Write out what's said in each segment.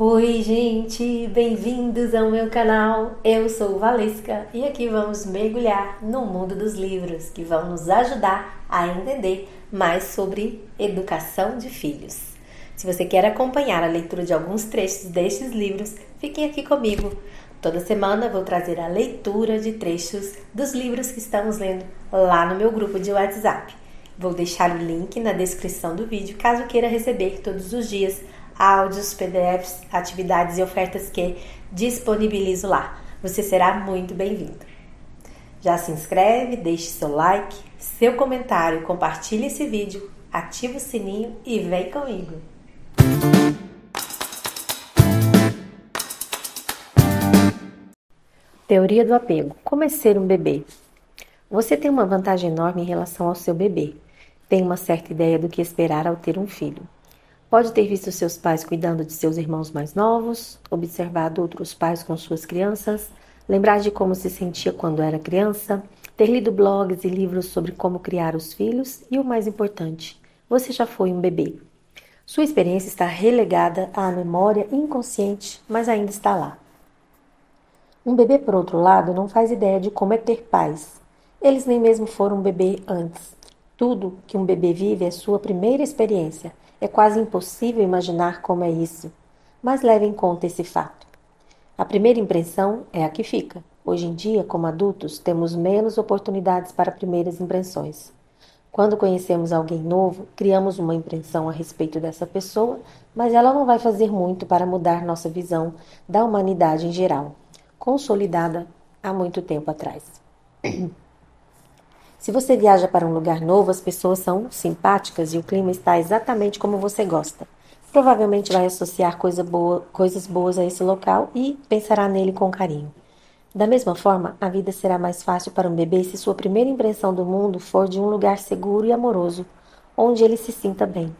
Oi, gente, bem-vindos ao meu canal. Eu sou Valesca e aqui vamos mergulhar no mundo dos livros que vão nos ajudar a entender mais sobre educação de filhos. Se você quer acompanhar a leitura de alguns trechos destes livros, fiquem aqui comigo. Toda semana vou trazer a leitura de trechos dos livros que estamos lendo lá no meu grupo de WhatsApp. Vou deixar o link na descrição do vídeo caso queira receber todos os dias áudios, PDFs, atividades e ofertas que disponibilizo lá. Você será muito bem-vindo. Já se inscreve, deixe seu like, seu comentário, compartilhe esse vídeo, ativa o sininho e vem comigo. Teoria do apego. Como é ser um bebê? Você tem uma vantagem enorme em relação ao seu bebê. Tem uma certa ideia do que esperar ao ter um filho. Pode ter visto seus pais cuidando de seus irmãos mais novos, observado outros pais com suas crianças, lembrar de como se sentia quando era criança, ter lido blogs e livros sobre como criar os filhos e, o mais importante, você já foi um bebê. Sua experiência está relegada à memória inconsciente, mas ainda está lá. Um bebê, por outro lado, não faz ideia de como é ter pais. Eles nem mesmo foram um bebê antes. Tudo que um bebê vive é sua primeira experiência. É quase impossível imaginar como é isso, mas leve em conta esse fato. A primeira impressão é a que fica. Hoje em dia, como adultos, temos menos oportunidades para primeiras impressões. Quando conhecemos alguém novo, criamos uma impressão a respeito dessa pessoa, mas ela não vai fazer muito para mudar nossa visão da humanidade em geral, consolidada há muito tempo atrás. Se você viaja para um lugar novo, as pessoas são simpáticas e o clima está exatamente como você gosta. Provavelmente vai associar coisas boas a esse local e pensará nele com carinho. Da mesma forma, a vida será mais fácil para um bebê se sua primeira impressão do mundo for de um lugar seguro e amoroso, onde ele se sinta bem.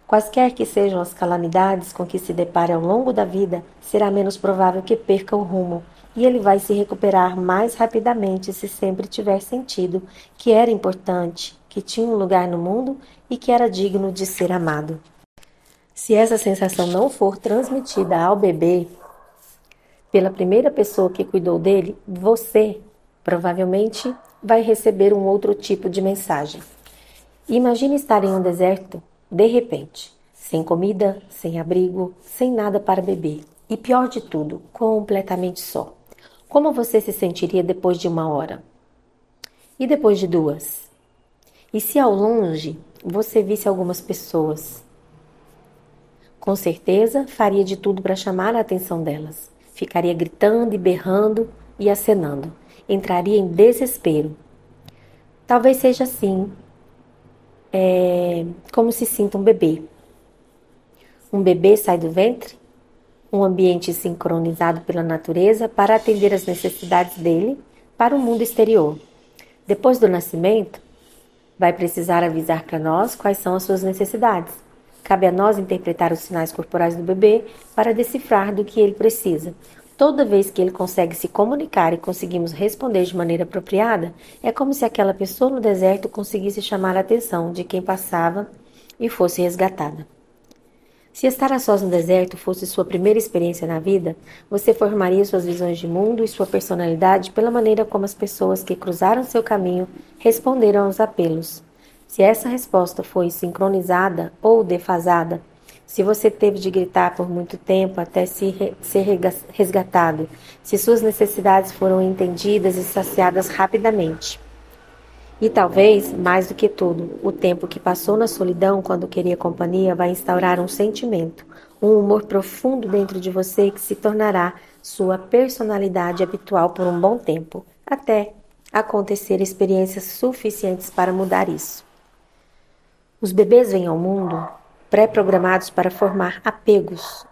Quaisquer que sejam as calamidades com que se depare ao longo da vida, será menos provável que perca o rumo, e ele vai se recuperar mais rapidamente se sempre tiver sentido que era importante, que tinha um lugar no mundo e que era digno de ser amado. Se essa sensação não for transmitida ao bebê pela primeira pessoa que cuidou dele, você provavelmente vai receber um outro tipo de mensagem. Imagine estar em um deserto, de repente, sem comida, sem abrigo, sem nada para beber e, pior de tudo, completamente só. Como você se sentiria depois de 1 hora? E depois de 2? E se ao longe você visse algumas pessoas? Com certeza faria de tudo para chamar a atenção delas. Ficaria gritando e berrando e acenando. Entraria em desespero. Talvez seja assim, como se sinta um bebê. Um bebê sai do ventre, um ambiente sincronizado pela natureza para atender às necessidades dele para o mundo exterior. Depois do nascimento, vai precisar avisar para nós quais são as suas necessidades. Cabe a nós interpretar os sinais corporais do bebê para decifrar do que ele precisa. Toda vez que ele consegue se comunicar e conseguimos responder de maneira apropriada, é como se aquela pessoa no deserto conseguisse chamar a atenção de quem passava e fosse resgatada. Se estar a sós no deserto fosse sua primeira experiência na vida, você formaria suas visões de mundo e sua personalidade pela maneira como as pessoas que cruzaram seu caminho responderam aos apelos. Se essa resposta foi sincronizada ou defasada, se você teve de gritar por muito tempo até ser resgatado, se suas necessidades foram entendidas e saciadas rapidamente. E talvez, mais do que tudo, o tempo que passou na solidão quando queria companhia vai instaurar um sentimento, um humor profundo dentro de você que se tornará sua personalidade habitual por um bom tempo, até acontecer experiências suficientes para mudar isso. Os bebês vêm ao mundo pré-programados para formar apegos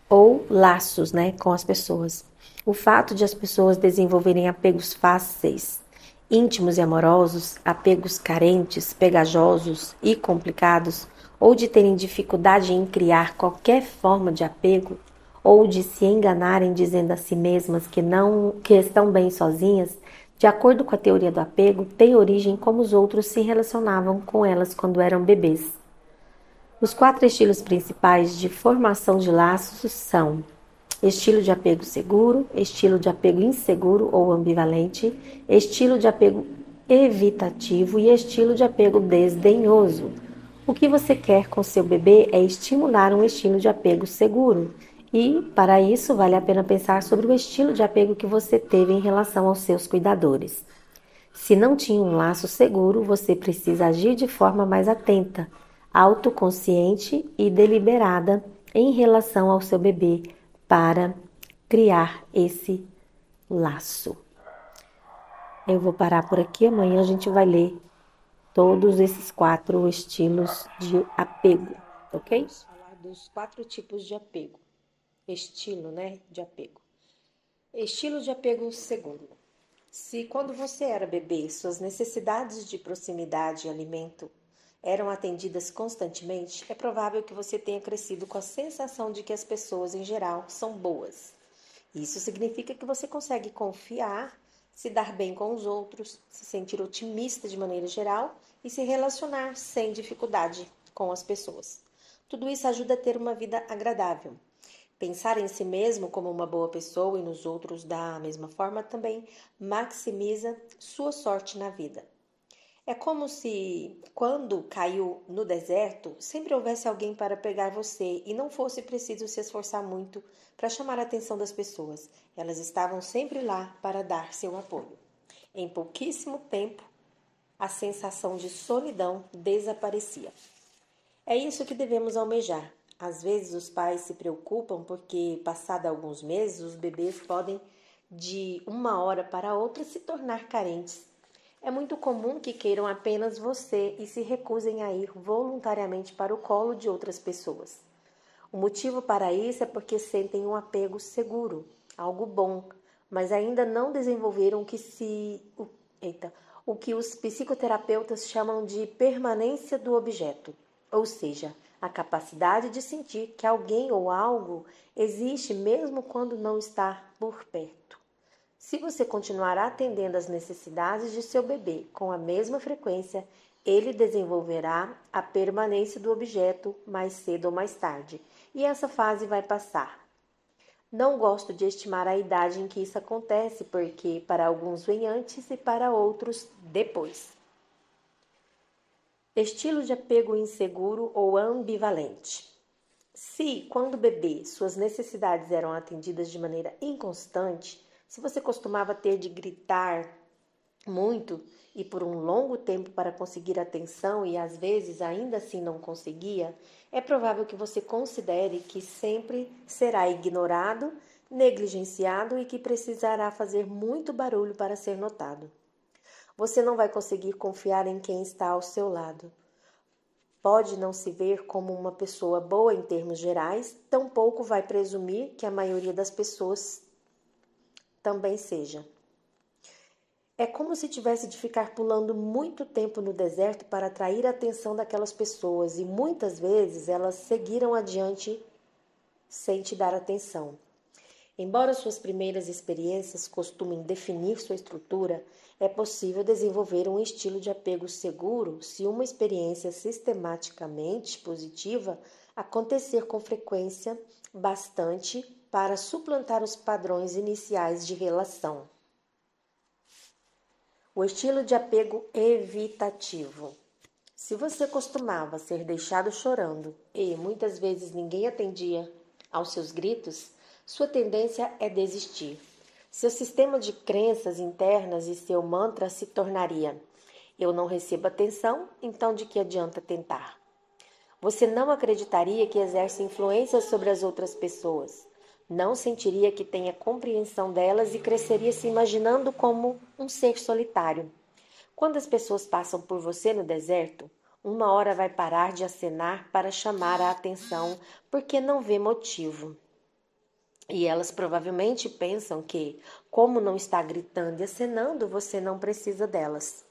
ou laços, com as pessoas. O fato de as pessoas desenvolverem apegos fáceis, íntimos e amorosos, apegos carentes, pegajosos e complicados, ou de terem dificuldade em criar qualquer forma de apego, ou de se enganarem dizendo a si mesmas que estão bem sozinhas, de acordo com a teoria do apego, tem origem em como os outros se relacionavam com elas quando eram bebês. Os 4 estilos principais de formação de laços são estilo de apego seguro, estilo de apego inseguro ou ambivalente, estilo de apego evitativo e estilo de apego desdenhoso. O que você quer com seu bebê é estimular um estilo de apego seguro. E, para isso, vale a pena pensar sobre o estilo de apego que você teve em relação aos seus cuidadores. Se não tinha um laço seguro, você precisa agir de forma mais atenta, autoconsciente e deliberada em relação ao seu bebê para criar esse laço. Eu vou parar por aqui, amanhã a gente vai ler todos esses 4 estilos de apego, ok? Vamos falar dos 4 tipos de apego. Estilo, de apego. Estilo de apego seguro. Se quando você era bebê, suas necessidades de proximidade e alimento eram atendidas constantemente, é provável que você tenha crescido com a sensação de que as pessoas em geral são boas. Isso significa que você consegue confiar, se dar bem com os outros, se sentir otimista de maneira geral e se relacionar sem dificuldade com as pessoas. Tudo isso ajuda a ter uma vida agradável. Pensar em si mesmo como uma boa pessoa e nos outros da mesma forma também maximiza sua sorte na vida. É como se, quando caiu no deserto, sempre houvesse alguém para pegar você e não fosse preciso se esforçar muito para chamar a atenção das pessoas. Elas estavam sempre lá para dar seu apoio. Em pouquíssimo tempo, a sensação de solidão desaparecia. É isso que devemos almejar. Às vezes os pais se preocupam porque, passado alguns meses, os bebês podem, de uma hora para outra, se tornar carentes. É muito comum que queiram apenas você e se recusem a ir voluntariamente para o colo de outras pessoas. O motivo para isso é porque sentem um apego seguro, algo bom, mas ainda não desenvolveram o que os psicoterapeutas chamam de permanência do objeto, ou seja, a capacidade de sentir que alguém ou algo existe mesmo quando não está por perto. Se você continuar atendendo às necessidades de seu bebê com a mesma frequência, ele desenvolverá a permanência do objeto mais cedo ou mais tarde, e essa fase vai passar. Não gosto de estimar a idade em que isso acontece, porque para alguns vem antes e para outros depois. Estilo de apego inseguro ou ambivalente. Se, quando bebê, suas necessidades eram atendidas de maneira inconstante, se você costumava ter de gritar muito e por um longo tempo para conseguir atenção e às vezes ainda assim não conseguia, é provável que você considere que sempre será ignorado, negligenciado e que precisará fazer muito barulho para ser notado. Você não vai conseguir confiar em quem está ao seu lado. Pode não se ver como uma pessoa boa em termos gerais, tampouco vai presumir que a maioria das pessoas também seja. É como se tivesse de ficar pulando muito tempo no deserto para atrair a atenção daquelas pessoas e muitas vezes elas seguiram adiante sem te dar atenção. Embora suas primeiras experiências costumem definir sua estrutura, é possível desenvolver um estilo de apego seguro se uma experiência sistematicamente positiva acontecer com frequência bastante para suplantar os padrões iniciais de relação. O estilo de apego evitativo. Se você costumava ser deixado chorando e muitas vezes ninguém atendia aos seus gritos, sua tendência é desistir. Seu sistema de crenças internas e seu mantra se tornaria: eu não recebo atenção, então de que adianta tentar? Você não acreditaria que exerce influência sobre as outras pessoas. Não sentiria que tenha compreensão delas e cresceria se imaginando como um ser solitário. Quando as pessoas passam por você no deserto, uma hora vai parar de acenar para chamar a atenção porque não vê motivo. E elas provavelmente pensam que, como não está gritando e acenando, você não precisa delas.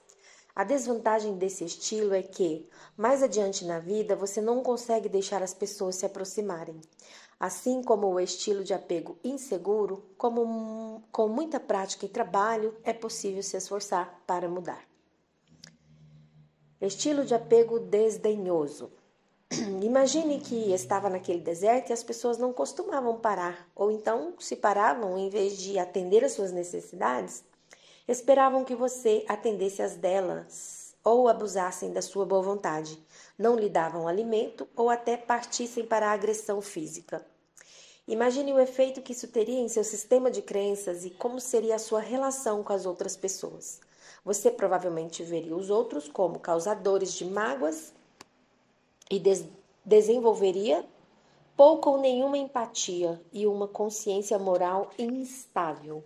A desvantagem desse estilo é que, mais adiante na vida, você não consegue deixar as pessoas se aproximarem. Assim como o estilo de apego inseguro, com muita prática e trabalho, é possível se esforçar para mudar. Estilo de apego desdenhoso. Imagine que estava naquele deserto e as pessoas não costumavam parar, ou então, se paravam, em vez de atender às suas necessidades, esperavam que você atendesse às delas ou abusassem da sua boa vontade, não lhe davam alimento ou até partissem para a agressão física. Imagine o efeito que isso teria em seu sistema de crenças e como seria a sua relação com as outras pessoas. Você provavelmente veria os outros como causadores de mágoas e desenvolveria pouca ou nenhuma empatia e uma consciência moral instável.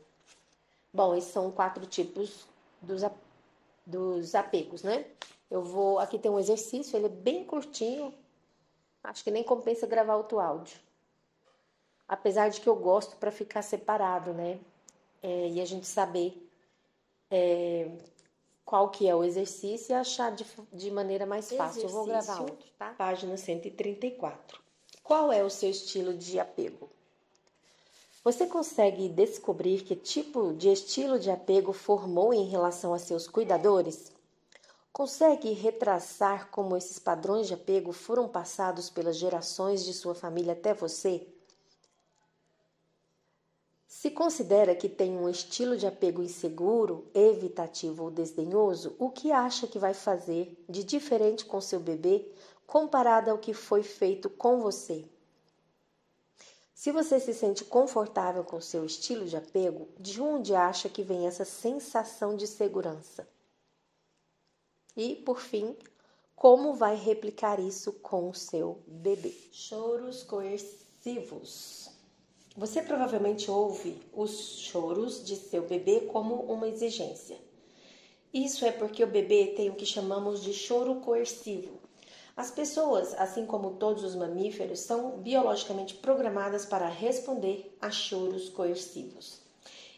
Bom, esses são 4 tipos dos apegos, né? Aqui tem um exercício, ele é bem curtinho, acho que nem compensa gravar outro áudio. Apesar de que eu gosto para ficar separado, né? E a gente saber qual que é o exercício e achar de maneira mais fácil. Eu vou gravar outro, tá? Página 134. Qual é o seu estilo de apego? Você consegue descobrir que tipo de estilo de apego formou em relação a seus cuidadores? Consegue retraçar como esses padrões de apego foram passados pelas gerações de sua família até você? Se considera que tem um estilo de apego inseguro, evitativo ou desdenhoso, o que acha que vai fazer de diferente com seu bebê comparado ao que foi feito com você? Se você se sente confortável com seu estilo de apego, de onde acha que vem essa sensação de segurança? E, por fim, como vai replicar isso com o seu bebê? Choros coercivos. Você provavelmente ouve os choros de seu bebê como uma exigência. Isso é porque o bebê tem o que chamamos de choro coercivo. As pessoas, assim como todos os mamíferos, são biologicamente programadas para responder a choros coercivos.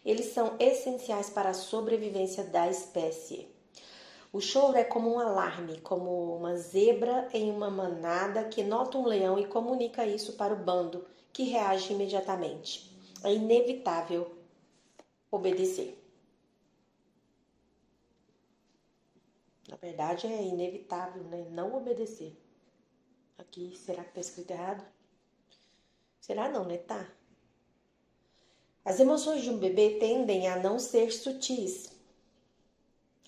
Eles são essenciais para a sobrevivência da espécie. O choro é como um alarme, como uma zebra em uma manada que nota um leão e comunica isso para o bando, que reage imediatamente. É inevitável obedecer. Na verdade, é inevitável, né? Não obedecer. Aqui, será que está escrito errado? Será não, né? Tá. As emoções de um bebê tendem a não ser sutis.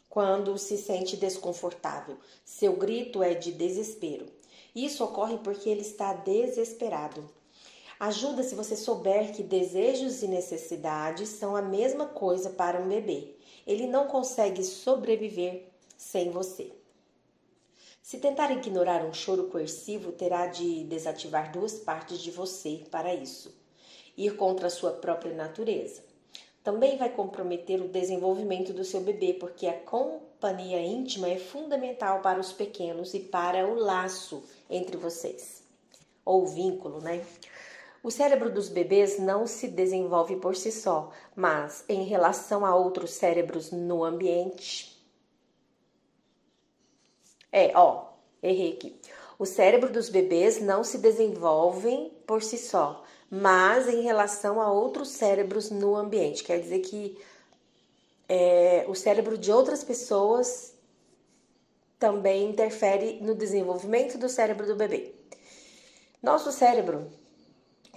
Quando se sente desconfortável, seu grito é de desespero. Isso ocorre porque ele está desesperado. Ajuda se você souber que desejos e necessidades são a mesma coisa para um bebê. Ele não consegue sobreviver sem você. Se tentar ignorar um choro coercivo, terá de desativar 2 partes de você para isso. Ir contra a sua própria natureza. Também vai comprometer o desenvolvimento do seu bebê, porque a companhia íntima é fundamental para os pequenos e para o laço entre vocês. Ou vínculo, né? O cérebro dos bebês não se desenvolve por si só, mas em relação a outros cérebros no ambiente. Errei aqui. O cérebro dos bebês não se desenvolve por si só, mas em relação a outros cérebros no ambiente. Quer dizer que o cérebro de outras pessoas também interfere no desenvolvimento do cérebro do bebê. Nosso cérebro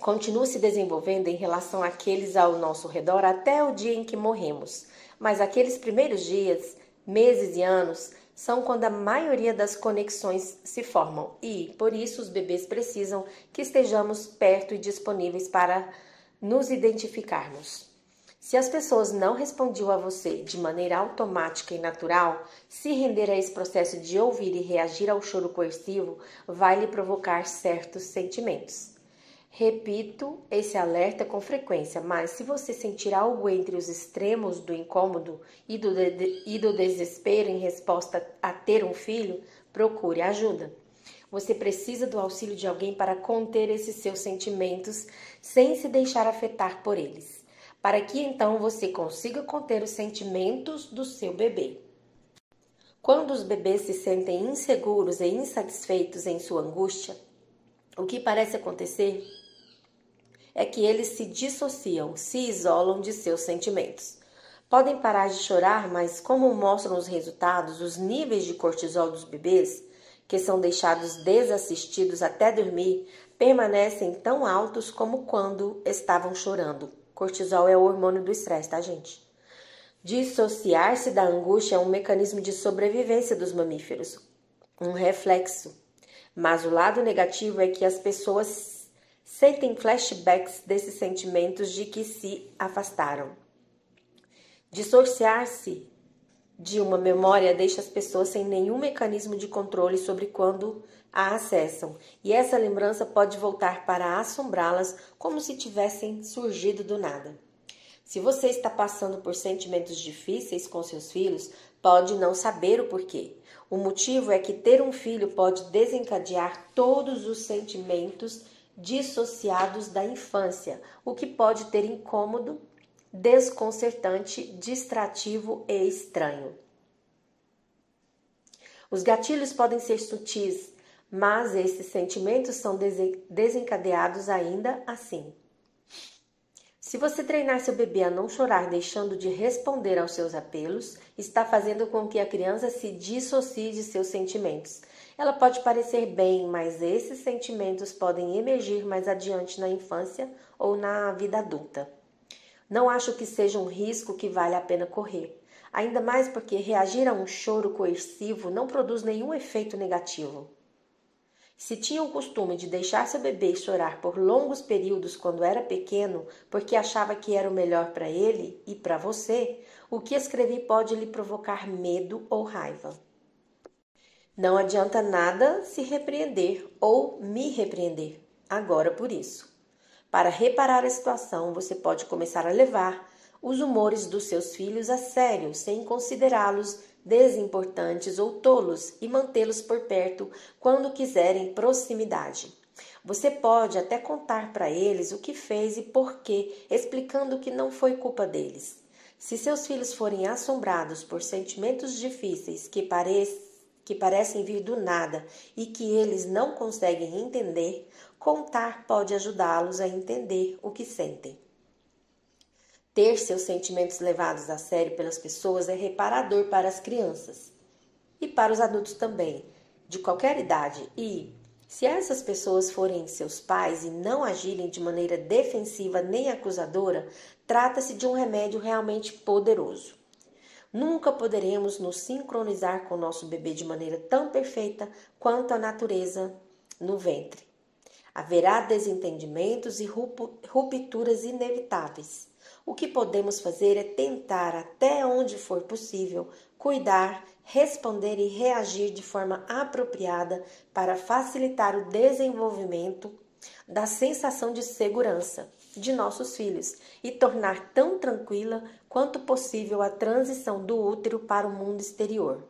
continua se desenvolvendo em relação àqueles ao nosso redor até o dia em que morremos, mas aqueles primeiros dias, meses e anos são quando a maioria das conexões se formam e, por isso, os bebês precisam que estejamos perto e disponíveis para nos identificarmos. Se as pessoas não respondiam a você de maneira automática e natural, se render a esse processo de ouvir e reagir ao choro coercivo vai lhe provocar certos sentimentos. Repito esse alerta com frequência, mas se você sentir algo entre os extremos do incômodo e do desespero em resposta a ter um filho, procure ajuda. Você precisa do auxílio de alguém para conter esses seus sentimentos sem se deixar afetar por eles, para que então você consiga conter os sentimentos do seu bebê. Quando os bebês se sentem inseguros e insatisfeitos em sua angústia, o que parece acontecer é que eles se dissociam, se isolam de seus sentimentos. Podem parar de chorar, mas como mostram os resultados, os níveis de cortisol dos bebês, que são deixados desassistidos até dormir, permanecem tão altos como quando estavam chorando. Cortisol é o hormônio do estresse, tá, gente? Dissociar-se da angústia é um mecanismo de sobrevivência dos mamíferos, um reflexo. Mas o lado negativo é que as pessoas sentem flashbacks desses sentimentos de que se afastaram. Dissociar-se de uma memória deixa as pessoas sem nenhum mecanismo de controle sobre quando a acessam, e essa lembrança pode voltar para assombrá-las como se tivessem surgido do nada. Se você está passando por sentimentos difíceis com seus filhos, pode não saber o porquê. O motivo é que ter um filho pode desencadear todos os sentimentos dissociados da infância, o que pode ter incômodo, desconcertante, distrativo e estranho. Os gatilhos podem ser sutis, mas esses sentimentos são desencadeados ainda assim. Se você treinar seu bebê a não chorar deixando de responder aos seus apelos, está fazendo com que a criança se dissocie de seus sentimentos. Ela pode parecer bem, mas esses sentimentos podem emergir mais adiante na infância ou na vida adulta. Não acho que seja um risco que vale a pena correr. Ainda mais porque reagir a um choro coercivo não produz nenhum efeito negativo. Se tinha o costume de deixar seu bebê chorar por longos períodos quando era pequeno, porque achava que era o melhor para ele e para você, o que escrevi pode lhe provocar medo ou raiva. Não adianta nada se repreender ou me repreender agora por isso. Para reparar a situação, você pode começar a levar os humores dos seus filhos a sério, sem considerá-los desimportantes ou tolos, e mantê-los por perto quando quiserem proximidade. Você pode até contar para eles o que fez e por quê, explicando que não foi culpa deles. Se seus filhos forem assombrados por sentimentos difíceis que parecem vir do nada e que eles não conseguem entender, contar pode ajudá-los a entender o que sentem. Ter seus sentimentos levados a sério pelas pessoas é reparador para as crianças e para os adultos também, de qualquer idade. E, se essas pessoas forem seus pais e não agirem de maneira defensiva nem acusadora, trata-se de um remédio realmente poderoso. Nunca poderemos nos sincronizar com o nosso bebê de maneira tão perfeita quanto a natureza no ventre. Haverá desentendimentos e rupturas inevitáveis. O que podemos fazer é tentar, até onde for possível, cuidar, responder e reagir de forma apropriada para facilitar o desenvolvimento da sensação de segurança de nossos filhos e tornar tão tranquila quanto possível a transição do útero para o mundo exterior.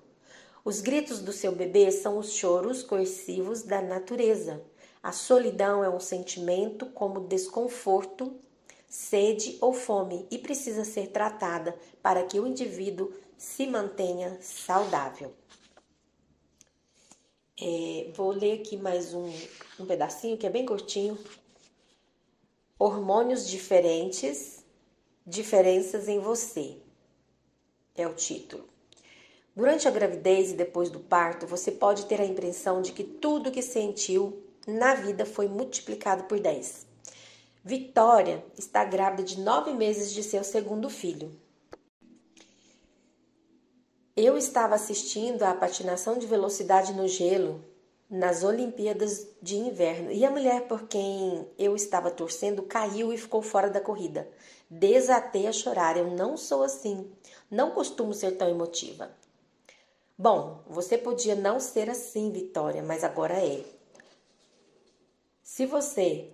Os gritos do seu bebê são os choros coercivos da natureza. A solidão é um sentimento como desconforto, sede ou fome e precisa ser tratada para que o indivíduo se mantenha saudável. Vou ler aqui mais um pedacinho que é bem curtinho. Hormônios diferentes, diferenças em você. É o título. Durante a gravidez e depois do parto, você pode ter a impressão de que tudo que sentiu na vida foi multiplicado por 10. Victoria está grávida de 9 meses de seu segundo filho. Eu estava assistindo à patinação de velocidade no gelo nas Olimpíadas de Inverno e a mulher por quem eu estava torcendo caiu e ficou fora da corrida. Desatei a chorar. Eu não sou assim. Não costumo ser tão emotiva. Bom, você podia não ser assim, Victoria, mas agora é. Se você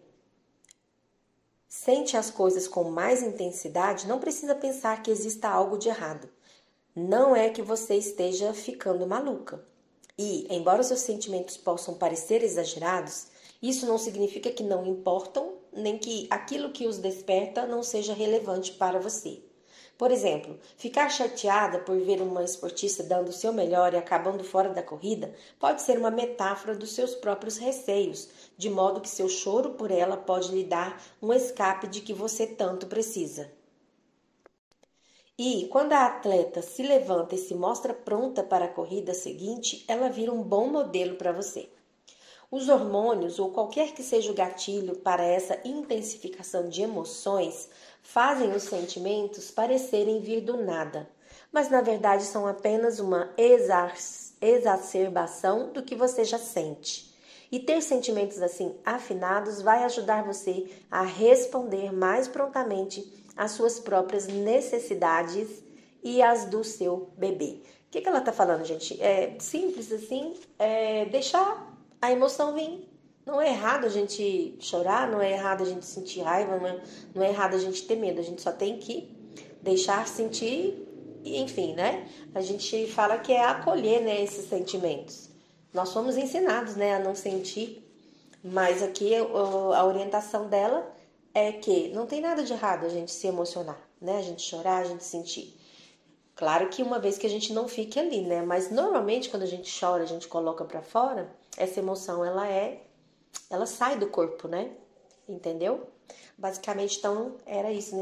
sente as coisas com mais intensidade, não precisa pensar que exista algo de errado. Não é que você esteja ficando maluca. E, embora seus sentimentos possam parecer exagerados, isso não significa que não importam, nem que aquilo que os desperta não seja relevante para você. Por exemplo, ficar chateada por ver uma esportista dando o seu melhor e acabando fora da corrida pode ser uma metáfora dos seus próprios receios, de modo que seu choro por ela pode lhe dar um escape de que você tanto precisa. E quando a atleta se levanta e se mostra pronta para a corrida seguinte, ela vira um bom modelo para você. Os hormônios, ou qualquer que seja o gatilho para essa intensificação de emoções, fazem os sentimentos parecerem vir do nada, mas na verdade são apenas uma exacerbação do que você já sente. E ter sentimentos assim afinados vai ajudar você a responder mais prontamente às suas próprias necessidades e às do seu bebê. O que ela está falando, gente? É simples assim, deixar a emoção vir. Não é errado a gente chorar, não é errado a gente sentir raiva, não é errado a gente ter medo. A gente só tem que deixar sentir, enfim, né? A gente fala que é acolher, né, esses sentimentos. Nós fomos ensinados, né, a não sentir, mas aqui a orientação dela é que não tem nada de errado a gente se emocionar, né? A gente chorar, a gente sentir. Claro que uma vez que a gente não fique ali, né? Mas normalmente quando a gente chora, a gente coloca pra fora, essa emoção ela sai do corpo, né? Entendeu? Basicamente, então, era isso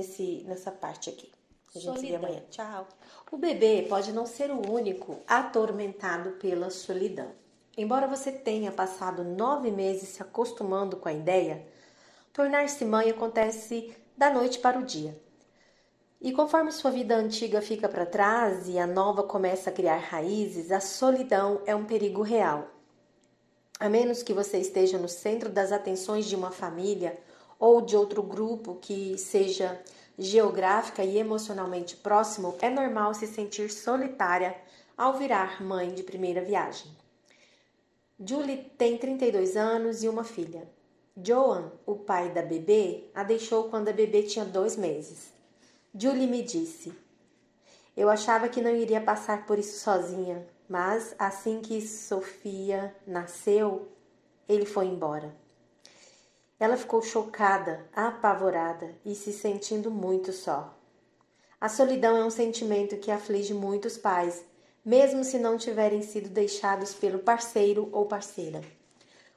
nessa parte aqui. A gente se vê amanhã. Tchau. O bebê pode não ser o único atormentado pela solidão. Embora você tenha passado 9 meses se acostumando com a ideia, tornar-se mãe acontece da noite para o dia. E conforme sua vida antiga fica para trás e a nova começa a criar raízes, a solidão é um perigo real. A menos que você esteja no centro das atenções de uma família ou de outro grupo que seja geográfica e emocionalmente próximo, é normal se sentir solitária ao virar mãe de primeira viagem. Julie tem 32 anos e uma filha. Joan, o pai da bebê, a deixou quando a bebê tinha 2 meses. Julie me disse: eu achava que não iria passar por isso sozinha, mas assim que Sofia nasceu, ele foi embora. Ela ficou chocada, apavorada e se sentindo muito só. A solidão é um sentimento que aflige muitos pais, mesmo se não tiverem sido deixados pelo parceiro ou parceira.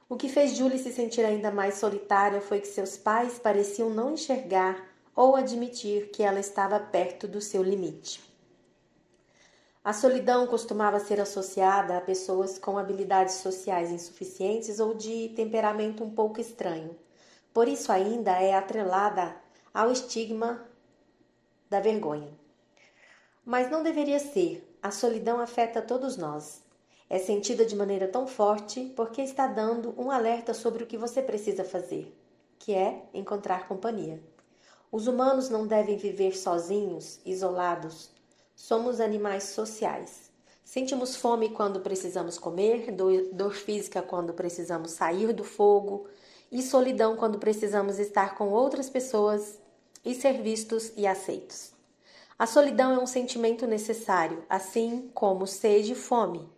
O que fez Julie se sentir ainda mais solitária foi que seus pais pareciam não enxergar ou admitir que ela estava perto do seu limite. A solidão costumava ser associada a pessoas com habilidades sociais insuficientes ou de temperamento um pouco estranho. Por isso ainda é atrelada ao estigma da vergonha. Mas não deveria ser. A solidão afeta todos nós. É sentida de maneira tão forte porque está dando um alerta sobre o que você precisa fazer, que é encontrar companhia. Os humanos não devem viver sozinhos, isolados. Somos animais sociais. Sentimos fome quando precisamos comer, dor física quando precisamos sair do fogo e solidão quando precisamos estar com outras pessoas e ser vistos e aceitos. A solidão é um sentimento necessário, assim como sede e fome.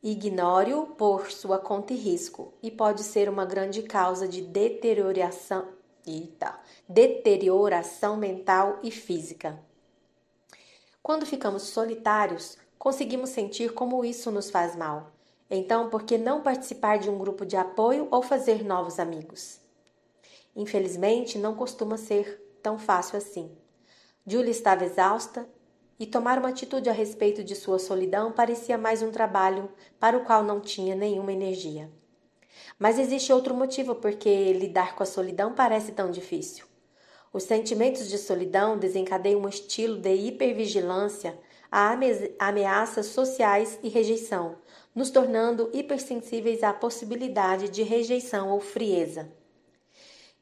Ignore-o por sua conta e risco e pode ser uma grande causa de deterioração mental e física. Quando ficamos solitários, conseguimos sentir como isso nos faz mal. Então, por que não participar de um grupo de apoio ou fazer novos amigos? Infelizmente, não costuma ser tão fácil assim. Julie estava exausta e tomar uma atitude a respeito de sua solidão parecia mais um trabalho para o qual não tinha nenhuma energia. Mas existe outro motivo por que lidar com a solidão parece tão difícil. Os sentimentos de solidão desencadeiam um estilo de hipervigilância a ameaças sociais e rejeição, nos tornando hipersensíveis à possibilidade de rejeição ou frieza.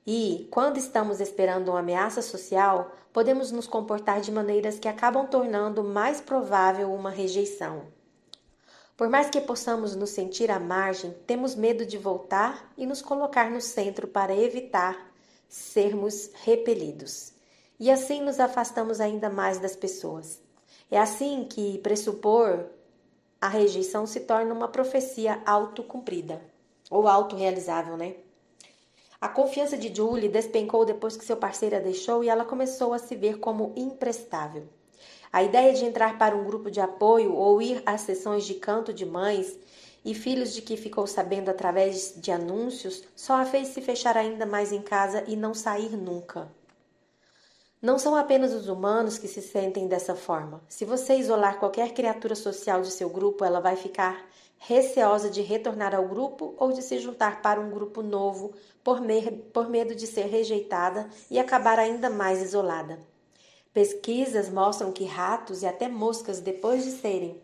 E, quando estamos esperando uma ameaça social, podemos nos comportar de maneiras que acabam tornando mais provável uma rejeição. Por mais que possamos nos sentir à margem, temos medo de voltar e nos colocar no centro para evitar sermos repelidos. E assim nos afastamos ainda mais das pessoas. É assim que pressupor a rejeição se torna uma profecia autocumprida, ou autorrealizável, né? A confiança de Julie despencou depois que seu parceiro a deixou e ela começou a se ver como imprestável. A ideia de entrar para um grupo de apoio ou ir às sessões de canto de mães e filhos de que ficou sabendo através de anúncios só a fez se fechar ainda mais em casa e não sair nunca. Não são apenas os humanos que se sentem dessa forma. Se você isolar qualquer criatura social de seu grupo, ela vai ficar receosa de retornar ao grupo ou de se juntar para um grupo novo por medo de ser rejeitada e acabar ainda mais isolada. Pesquisas mostram que ratos e até moscas, depois de serem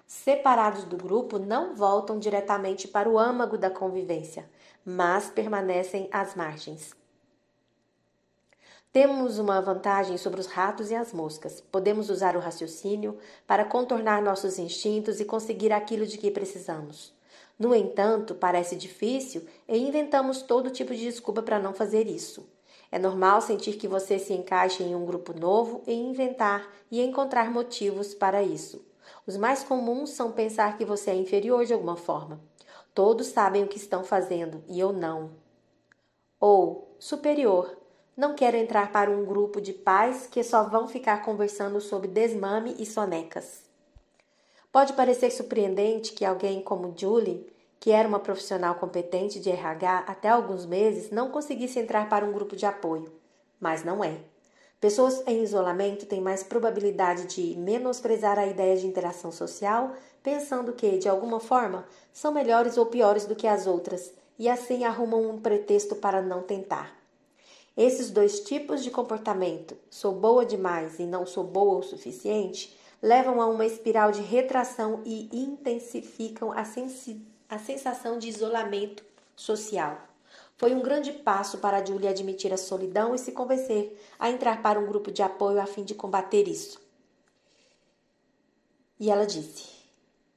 separados do grupo, não voltam diretamente para o âmago da convivência, mas permanecem às margens. Temos uma vantagem sobre os ratos e as moscas. Podemos usar o raciocínio para contornar nossos instintos e conseguir aquilo de que precisamos. No entanto, parece difícil e inventamos todo tipo de desculpa para não fazer isso. É normal sentir que você se encaixa em um grupo novo e inventar e encontrar motivos para isso. Os mais comuns são pensar que você é inferior de alguma forma. Todos sabem o que estão fazendo e eu não. Ou superior. Não quero entrar para um grupo de pais que só vão ficar conversando sobre desmame e sonecas. Pode parecer surpreendente que alguém como Julie, que era uma profissional competente de RH até alguns meses, não conseguisse entrar para um grupo de apoio. Mas não é. Pessoas em isolamento têm mais probabilidade de menosprezar a ideia de interação social, pensando que, de alguma forma, são melhores ou piores do que as outras, e assim arrumam um pretexto para não tentar. Esses dois tipos de comportamento, sou boa demais e não sou boa o suficiente, levam a uma espiral de retração e intensificam a sensação de isolamento social. Foi um grande passo para Julie admitir a solidão e se convencer a entrar para um grupo de apoio a fim de combater isso. E ela disse: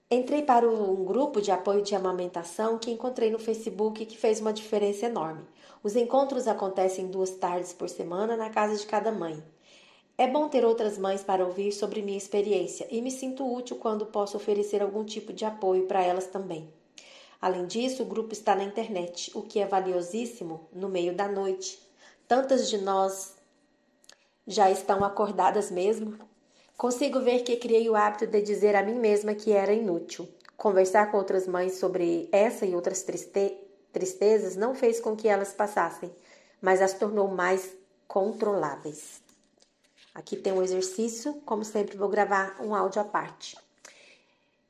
entrei para um grupo de apoio de amamentação que encontrei no Facebook e que fez uma diferença enorme. Os encontros acontecem 2 tardes por semana na casa de cada mãe. É bom ter outras mães para ouvir sobre minha experiência e me sinto útil quando posso oferecer algum tipo de apoio para elas também. Além disso, o grupo está na internet, o que é valiosíssimo no meio da noite. Tantas de nós já estão acordadas mesmo. Consigo ver que criei o hábito de dizer a mim mesma que era inútil. Conversar com outras mães sobre essa e outras tristezas não fez com que elas passassem, mas as tornou mais controláveis. Aqui tem um exercício, como sempre vou gravar um áudio à parte.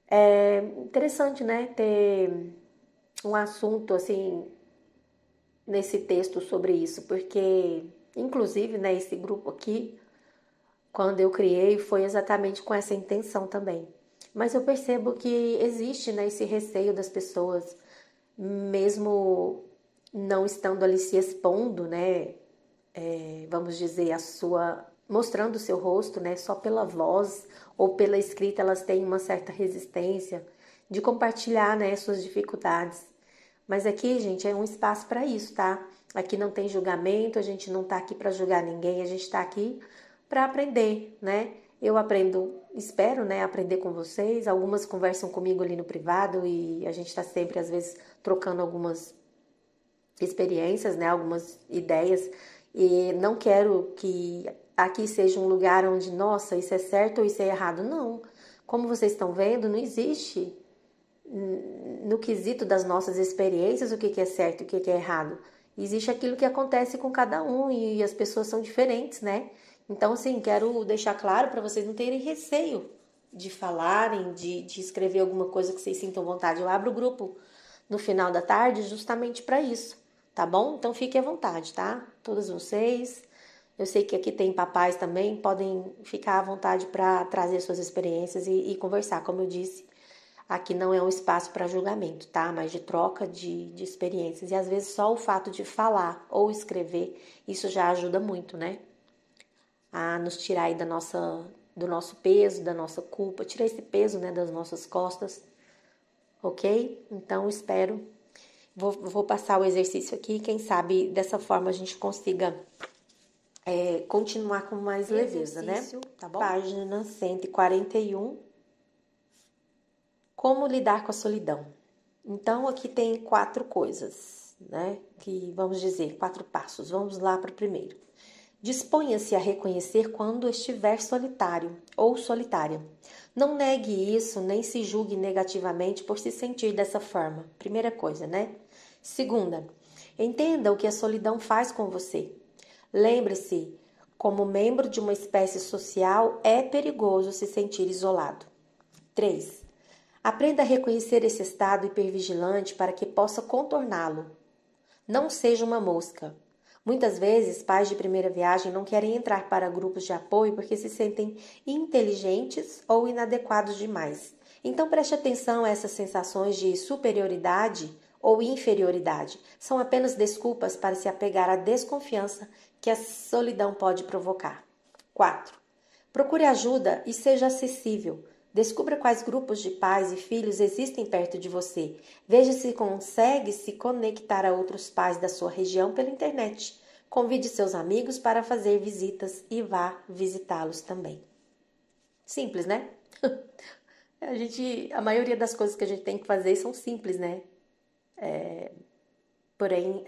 É interessante, né, ter um assunto assim nesse texto sobre isso, porque inclusive, né, esse grupo aqui, quando eu criei, foi exatamente com essa intenção também. Mas eu percebo que existe, né, esse receio das pessoas, mesmo não estando ali se expondo, né, vamos dizer, mostrando o seu rosto, né, só pela voz ou pela escrita, elas têm uma certa resistência de compartilhar, né, suas dificuldades. Mas aqui, gente, é um espaço para isso, tá? Aqui não tem julgamento, a gente não tá aqui para julgar ninguém, a gente tá aqui para aprender, né? Eu aprendo, espero, né, aprender com vocês. Algumas conversam comigo ali no privado e a gente está sempre, às vezes, trocando algumas experiências, né, algumas ideias. E não quero que aqui seja um lugar onde, nossa, isso é certo ou isso é errado. Não. Como vocês estão vendo, não existe no quesito das nossas experiências o que é certo e o que é errado. Existe aquilo que acontece com cada um e as pessoas são diferentes, né? Então, assim, quero deixar claro para vocês não terem receio de falarem, de escrever alguma coisa que vocês sintam vontade. Eu abro o grupo no final da tarde justamente para isso, tá bom? Então, fiquem à vontade, tá? Todas vocês. Eu sei que aqui tem papais também, podem ficar à vontade para trazer suas experiências e conversar. Como eu disse, aqui não é um espaço para julgamento, tá? Mas de troca de experiências. E às vezes só o fato de falar ou escrever, isso já ajuda muito, né? A nos tirar aí do nosso peso, da nossa culpa, tirar esse peso, né, das nossas costas, ok? Então, espero. Vou passar o exercício aqui, quem sabe dessa forma a gente consiga continuar com mais leveza, né? Tá bom? Página 141. Como lidar com a solidão? Então, aqui tem 4 coisas, né? Que vamos dizer, 4 passos. Vamos lá para o primeiro. Disponha-se a reconhecer quando estiver solitário ou solitária. Não negue isso, nem se julgue negativamente por se sentir dessa forma. Primeira coisa, né? Segunda, entenda o que a solidão faz com você. Lembre-se Como membro de uma espécie social, é perigoso se sentir isolado. 3. Aprenda a reconhecer esse estado hipervigilante para que possa contorná-lo. Não seja uma mosca. Muitas vezes, pais de primeira viagem não querem entrar para grupos de apoio porque se sentem inteligentes ou inadequados demais. Então preste atenção a essas sensações de superioridade ou inferioridade. São apenas desculpas para se apegar à desconfiança que a solidão pode provocar. 4. Procure ajuda e seja acessível. Descubra quais grupos de pais e filhos existem perto de você. Veja se consegue se conectar a outros pais da sua região pela internet. Convide seus amigos para fazer visitas e vá visitá-los também. Simples, né? A maioria das coisas que a gente tem que fazer são simples, né? Porém,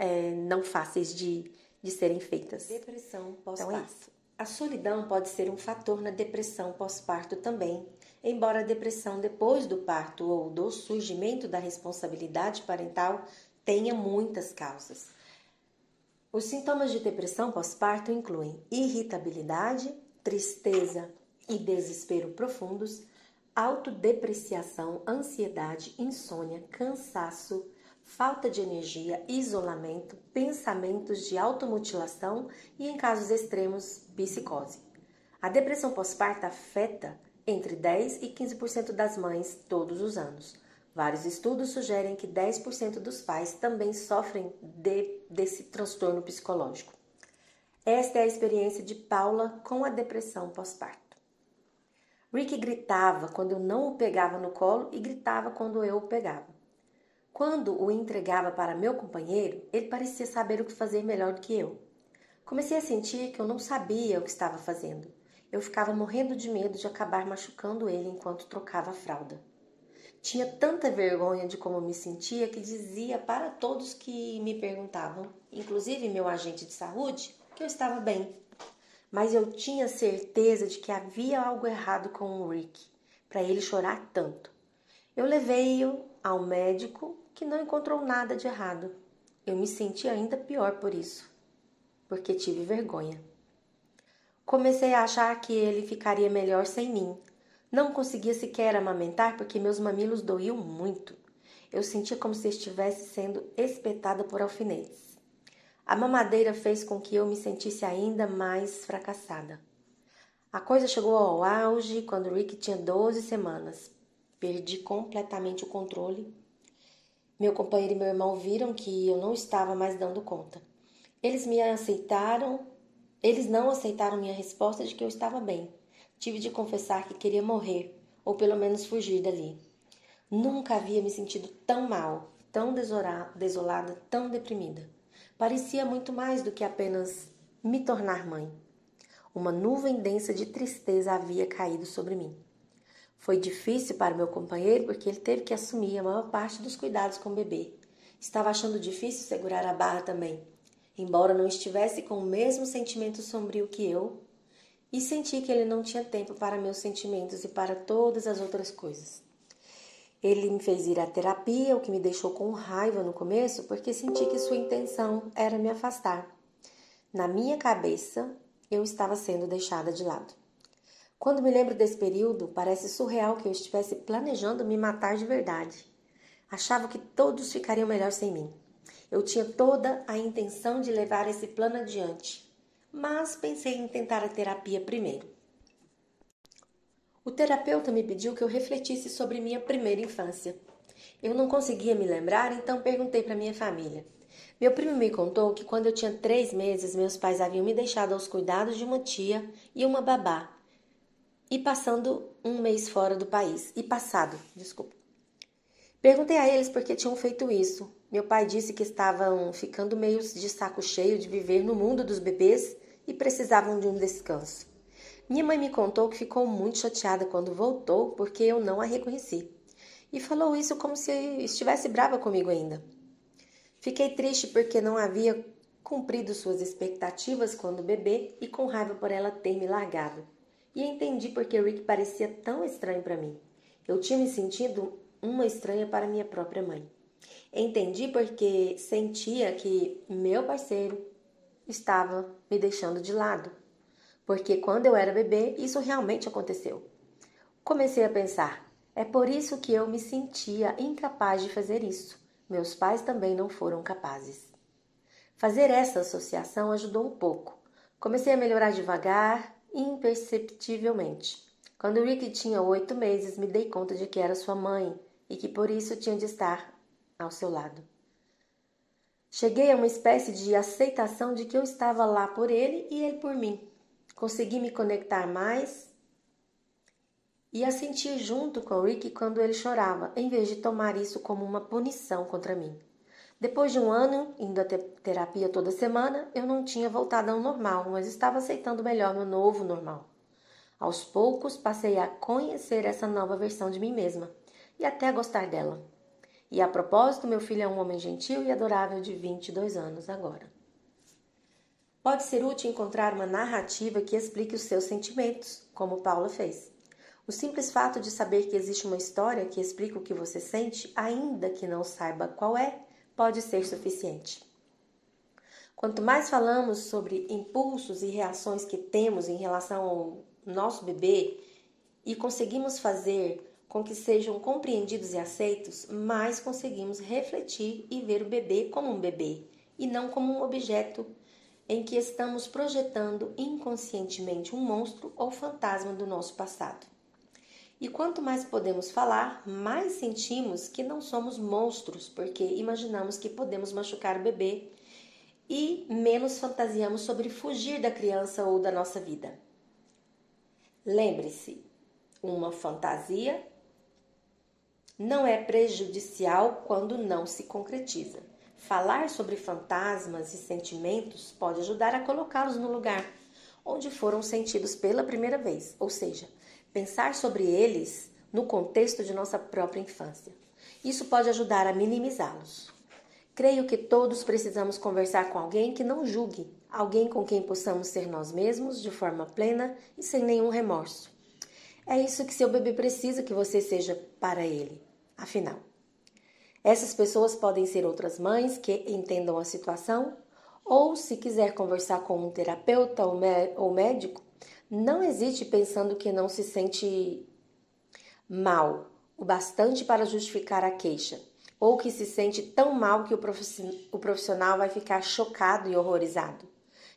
não fáceis de serem feitas. Depressão pós-parto. Então é isso. A solidão pode ser um fator na depressão pós-parto também, embora a depressão depois do parto ou do surgimento da responsabilidade parental tenha muitas causas. Os sintomas de depressão pós-parto incluem irritabilidade, tristeza e desespero profundos, autodepreciação, ansiedade, insônia, cansaço, falta de energia, isolamento, pensamentos de automutilação e, em casos extremos, psicose. A depressão pós-parto afeta entre 10 e 15% das mães todos os anos. Vários estudos sugerem que 10% dos pais também sofrem desse transtorno psicológico. Esta é a experiência de Paula com a depressão pós-parto. Rick gritava quando eu não o pegava no colo e gritava quando eu o pegava. Quando o entregava para meu companheiro, ele parecia saber o que fazer melhor do que eu. Comecei a sentir que eu não sabia o que estava fazendo. Eu ficava morrendo de medo de acabar machucando ele enquanto trocava a fralda. Tinha tanta vergonha de como me sentia que dizia para todos que me perguntavam, inclusive meu agente de saúde, que eu estava bem. Mas eu tinha certeza de que havia algo errado com o Rick, para ele chorar tanto. Eu levei-o ao médico, que não encontrou nada de errado. Eu me senti ainda pior por isso, porque tive vergonha. Comecei a achar que ele ficaria melhor sem mim. Não conseguia sequer amamentar porque meus mamilos doíam muito. Eu sentia como se estivesse sendo espetada por alfinetes. A mamadeira fez com que eu me sentisse ainda mais fracassada. A coisa chegou ao auge quando Rick tinha 12 semanas. Perdi completamente o controle. Meu companheiro e meu irmão viram que eu não estava mais dando conta. Eles não aceitaram minha resposta de que eu estava bem. Tive de confessar que queria morrer, ou pelo menos fugir dali. Nunca havia me sentido tão mal, tão desolada, tão deprimida. Parecia muito mais do que apenas me tornar mãe. Uma nuvem densa de tristeza havia caído sobre mim. Foi difícil para meu companheiro porque ele teve que assumir a maior parte dos cuidados com o bebê. Estava achando difícil segurar a barra também, embora não estivesse com o mesmo sentimento sombrio que eu, e senti que ele não tinha tempo para meus sentimentos e para todas as outras coisas. Ele me fez ir à terapia, o que me deixou com raiva no começo, porque senti que sua intenção era me afastar. Na minha cabeça, eu estava sendo deixada de lado. Quando me lembro desse período, parece surreal que eu estivesse planejando me matar de verdade. Achava que todos ficariam melhor sem mim. Eu tinha toda a intenção de levar esse plano adiante, mas pensei em tentar a terapia primeiro. O terapeuta me pediu que eu refletisse sobre minha primeira infância. Eu não conseguia me lembrar, então perguntei para minha família. Meu primo me contou que quando eu tinha 3 meses, meus pais haviam me deixado aos cuidados de uma tia e uma babá, e passado um mês fora do país. Perguntei a eles por que tinham feito isso. Meu pai disse que estavam ficando meio de saco cheio de viver no mundo dos bebês e precisavam de um descanso. Minha mãe me contou que ficou muito chateada quando voltou porque eu não a reconheci. E falou isso como se estivesse brava comigo ainda. Fiquei triste porque não havia cumprido suas expectativas quando bebê e com raiva por ela ter me largado. E entendi porque Rick parecia tão estranho para mim. Eu tinha me sentido uma estranha para minha própria mãe. Entendi porque sentia que meu parceiro estava me deixando de lado. porque quando eu era bebê, isso realmente aconteceu. Comecei a pensar, é por isso que eu me sentia incapaz de fazer isso. Meus pais também não foram capazes. Fazer essa associação ajudou um pouco. Comecei a melhorar devagar, imperceptivelmente. Quando Rick tinha 8 meses, me dei conta de que era sua mãe e que por isso tinha de estar ao seu lado. Cheguei a uma espécie de aceitação de que eu estava lá por ele e ele por mim. Consegui me conectar mais e a sentir junto com Rick quando ele chorava, em vez de tomar isso como uma punição contra mim. Depois de um ano, indo à terapia toda semana, eu não tinha voltado ao normal, mas estava aceitando melhor meu novo normal. Aos poucos, passei a conhecer essa nova versão de mim mesma e até a gostar dela. E a propósito, meu filho é um homem gentil e adorável de 22 anos agora. Pode ser útil encontrar uma narrativa que explique os seus sentimentos, como Paula fez. O simples fato de saber que existe uma história que explica o que você sente, ainda que não saiba qual é, pode ser suficiente. Quanto mais falamos sobre impulsos e reações que temos em relação ao nosso bebê e conseguimos fazer com que sejam compreendidos e aceitos, mais conseguimos refletir e ver o bebê como um bebê e não como um objeto em que estamos projetando inconscientemente um monstro ou fantasma do nosso passado. E quanto mais podemos falar, mais sentimos que não somos monstros, porque imaginamos que podemos machucar o bebê e menos fantasiamos sobre fugir da criança ou da nossa vida. Lembre-se, uma fantasia não é prejudicial quando não se concretiza. Falar sobre fantasmas e sentimentos pode ajudar a colocá-los no lugar onde foram sentidos pela primeira vez, ou seja, pensar sobre eles no contexto de nossa própria infância. Isso pode ajudar a minimizá-los. Creio que todos precisamos conversar com alguém que não julgue, alguém com quem possamos ser nós mesmos de forma plena e sem nenhum remorso. É isso que seu bebê precisa que você seja para ele. Afinal, essas pessoas podem ser outras mães que entendam a situação, ou se quiser conversar com um terapeuta ou médico, não hesite pensando que não se sente mal o bastante para justificar a queixa, ou que se sente tão mal que o profissional vai ficar chocado e horrorizado.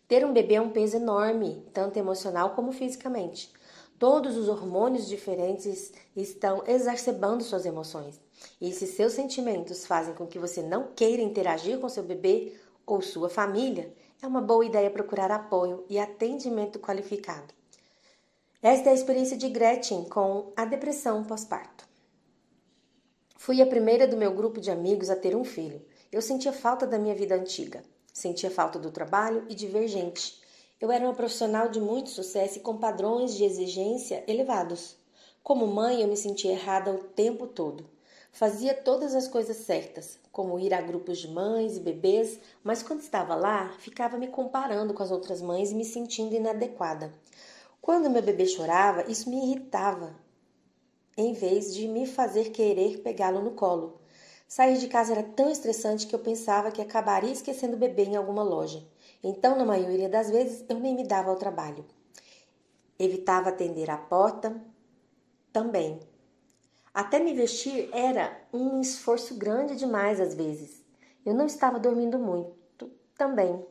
Ter um bebê é um peso enorme, tanto emocional como fisicamente. Todos os hormônios diferentes estão exacerbando suas emoções. E se seus sentimentos fazem com que você não queira interagir com seu bebê ou sua família, é uma boa ideia procurar apoio e atendimento qualificado. Esta é a experiência de Gretchen com a depressão pós-parto. Fui a primeira do meu grupo de amigos a ter um filho. Eu sentia falta da minha vida antiga. Sentia falta do trabalho e de ver gente. Eu era uma profissional de muito sucesso e com padrões de exigência elevados. Como mãe, eu me sentia errada o tempo todo. Fazia todas as coisas certas, como ir a grupos de mães e bebês, mas quando estava lá, ficava me comparando com as outras mães e me sentindo inadequada. Quando meu bebê chorava, isso me irritava, em vez de me fazer querer pegá-lo no colo. Sair de casa era tão estressante que eu pensava que acabaria esquecendo o bebê em alguma loja. Então, na maioria das vezes, eu nem me dava ao trabalho. Evitava atender à porta também. Até me vestir era um esforço grande demais às vezes. Eu não estava dormindo muito também.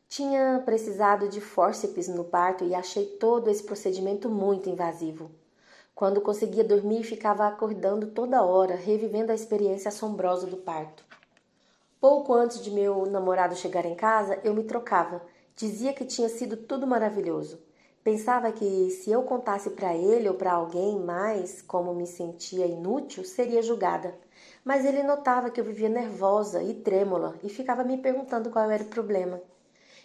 Tinha precisado de fórceps no parto e achei todo esse procedimento muito invasivo. Quando conseguia dormir, ficava acordando toda hora, revivendo a experiência assombrosa do parto. Pouco antes de meu namorado chegar em casa, eu me trocava. Dizia que tinha sido tudo maravilhoso. Pensava que se eu contasse para ele ou para alguém mais como me sentia inútil, seria julgada. Mas ele notava que eu vivia nervosa e trêmula e ficava me perguntando qual era o problema.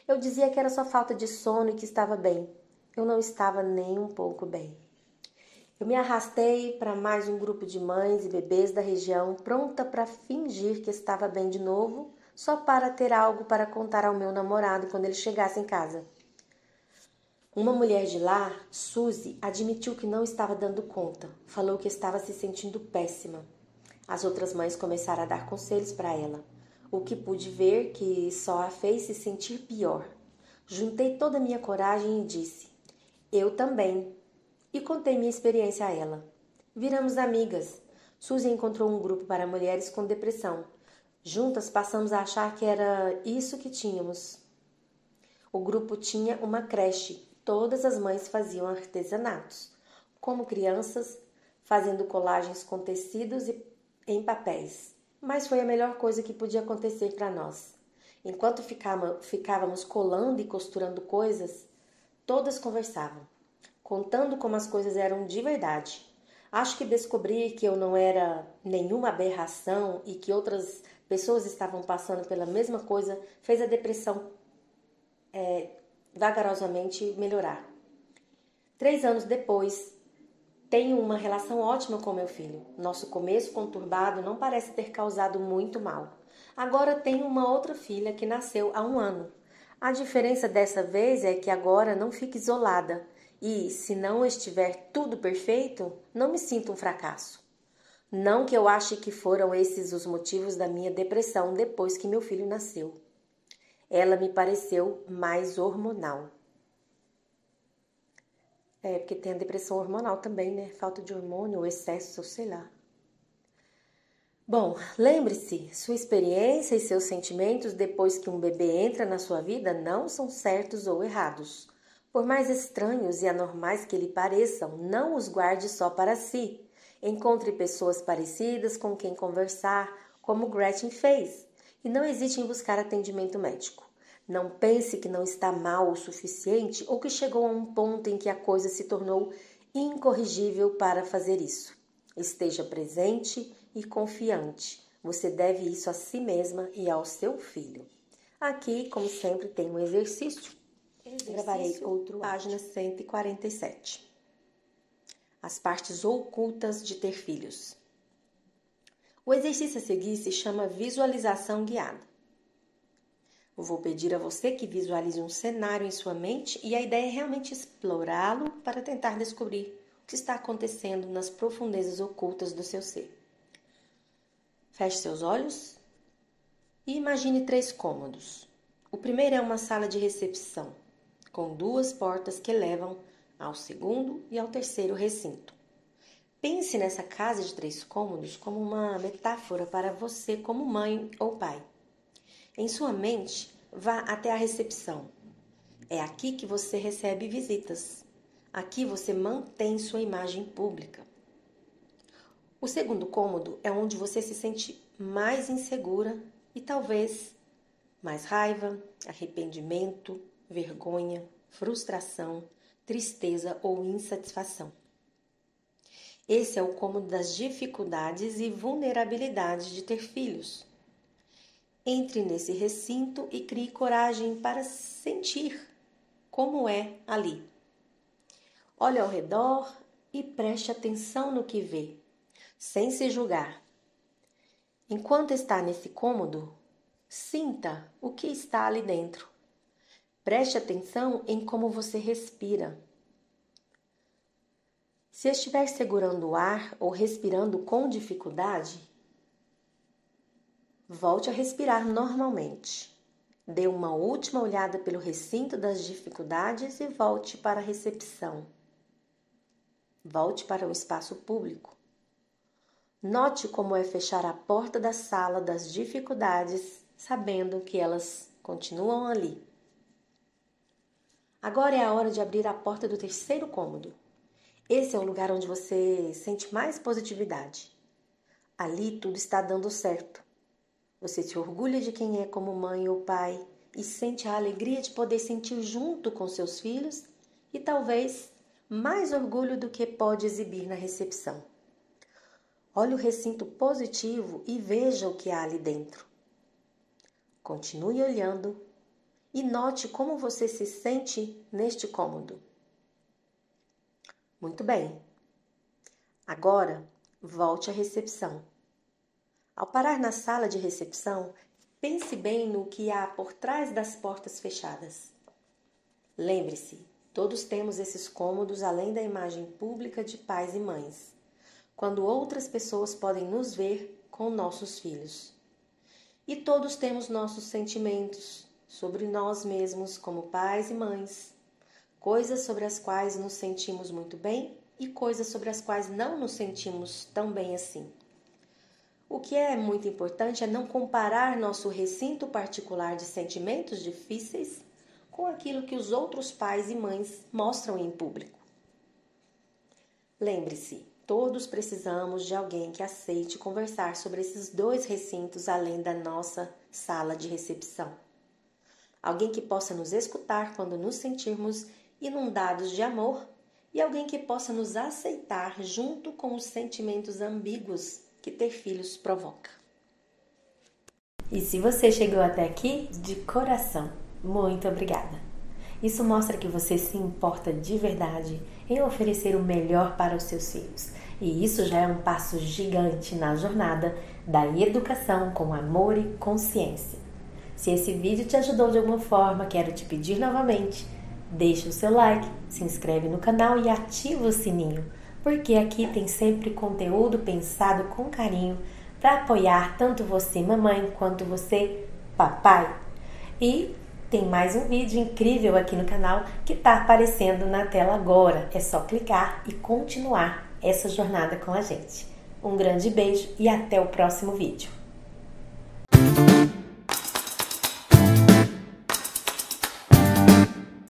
Eu dizia que era só falta de sono e que estava bem. Eu não estava nem um pouco bem. Eu me arrastei para mais um grupo de mães e bebês da região, pronta para fingir que estava bem de novo, só para ter algo para contar ao meu namorado quando ele chegasse em casa. Uma mulher de lá, Suzy, admitiu que não estava dando conta. Falou que estava se sentindo péssima. As outras mães começaram a dar conselhos para ela, o que pude ver que só a fez se sentir pior. Juntei toda a minha coragem e disse: Eu também. E contei minha experiência a ela. Viramos amigas. Suzy encontrou um grupo para mulheres com depressão. Juntas passamos a achar que era isso que tínhamos. O grupo tinha uma creche. Todas as mães faziam artesanatos, como crianças, fazendo colagens com tecidos e em papéis. Mas foi a melhor coisa que podia acontecer para nós. Enquanto ficávamos colando e costurando coisas, todas conversavam, contando como as coisas eram de verdade. Acho que descobrir que eu não era nenhuma aberração e que outras pessoas estavam passando pela mesma coisa fez a depressão vagarosamente melhorar. 3 anos depois, tenho uma relação ótima com meu filho. Nosso começo conturbado não parece ter causado muito mal. Agora tenho uma outra filha que nasceu há 1 ano. A diferença dessa vez é que agora não fico isolada e, se não estiver tudo perfeito, não me sinto um fracasso. Não que eu ache que foram esses os motivos da minha depressão depois que meu filho nasceu. Ela me pareceu mais hormonal. Porque tem a depressão hormonal também, né? Falta de hormônio, excesso, sei lá. Bom, lembre-se, sua experiência e seus sentimentos depois que um bebê entra na sua vida não são certos ou errados. Por mais estranhos e anormais que lhe pareçam, não os guarde só para si. Encontre pessoas parecidas com quem conversar, como Gretchen fez, e não hesite em buscar atendimento médico. Não pense que não está mal o suficiente ou que chegou a um ponto em que a coisa se tornou incorrigível para fazer isso. Esteja presente e confiante. Você deve isso a si mesma e ao seu filho. Aqui, como sempre, tem um exercício. Gravarei outro página 147. As partes ocultas de ter filhos. O exercício a seguir se chama visualização guiada. Eu vou pedir a você que visualize um cenário em sua mente e a ideia é realmente explorá-lo para tentar descobrir o que está acontecendo nas profundezas ocultas do seu ser. Feche seus olhos e imagine 3 cômodos. O primeiro é uma sala de recepção, com 2 portas que levam ao segundo e ao terceiro recinto. Pense nessa casa de 3 cômodos como uma metáfora para você como mãe ou pai. Em sua mente, vá até a recepção. É aqui que você recebe visitas. Aqui você mantém sua imagem pública. O segundo cômodo é onde você se sente mais insegura e talvez mais raiva, arrependimento, vergonha, frustração, tristeza ou insatisfação. Esse é o cômodo das dificuldades e vulnerabilidades de ter filhos. Entre nesse recinto e crie coragem para sentir como é ali. Olhe ao redor e preste atenção no que vê, sem se julgar. Enquanto está nesse cômodo, sinta o que está ali dentro. Preste atenção em como você respira. Se estiver segurando o ar ou respirando com dificuldade, volte a respirar normalmente. Dê uma última olhada pelo recinto das dificuldades e volte para a recepção. Volte para o espaço público. Note como é fechar a porta da sala das dificuldades, sabendo que elas continuam ali. Agora é a hora de abrir a porta do terceiro cômodo. Esse é o lugar onde você sente mais positividade. Ali tudo está dando certo. Você se orgulha de quem é como mãe ou pai e sente a alegria de poder sentir junto com seus filhos e talvez mais orgulho do que pode exibir na recepção. Olhe o recinto positivo e veja o que há ali dentro. Continue olhando e note como você se sente neste cômodo. Muito bem. Agora, volte à recepção. Ao parar na sala de recepção, pense bem no que há por trás das portas fechadas. Lembre-se, todos temos esses cômodos além da imagem pública de pais e mães, quando outras pessoas podem nos ver com nossos filhos. E todos temos nossos sentimentos sobre nós mesmos como pais e mães, coisas sobre as quais nos sentimos muito bem e coisas sobre as quais não nos sentimos tão bem assim. O que é muito importante é não comparar nosso recinto particular de sentimentos difíceis com aquilo que os outros pais e mães mostram em público. Lembre-se, todos precisamos de alguém que aceite conversar sobre esses dois recintos além da nossa sala de recepção. Alguém que possa nos escutar quando nos sentirmos inundados de amor e alguém que possa nos aceitar junto com os sentimentos ambíguos que ter filhos provoca. E se você chegou até aqui, de coração, muito obrigada. Isso mostra que você se importa de verdade em oferecer o melhor para os seus filhos. E isso já é um passo gigante na jornada da educação com amor e consciência. Se esse vídeo te ajudou de alguma forma, quero te pedir novamente, deixa o seu like, se inscreve no canal e ativa o sininho, porque aqui tem sempre conteúdo pensado com carinho para apoiar tanto você, mamãe, quanto você, papai. E tem mais um vídeo incrível aqui no canal que está aparecendo na tela agora. É só clicar e continuar essa jornada com a gente. Um grande beijo e até o próximo vídeo.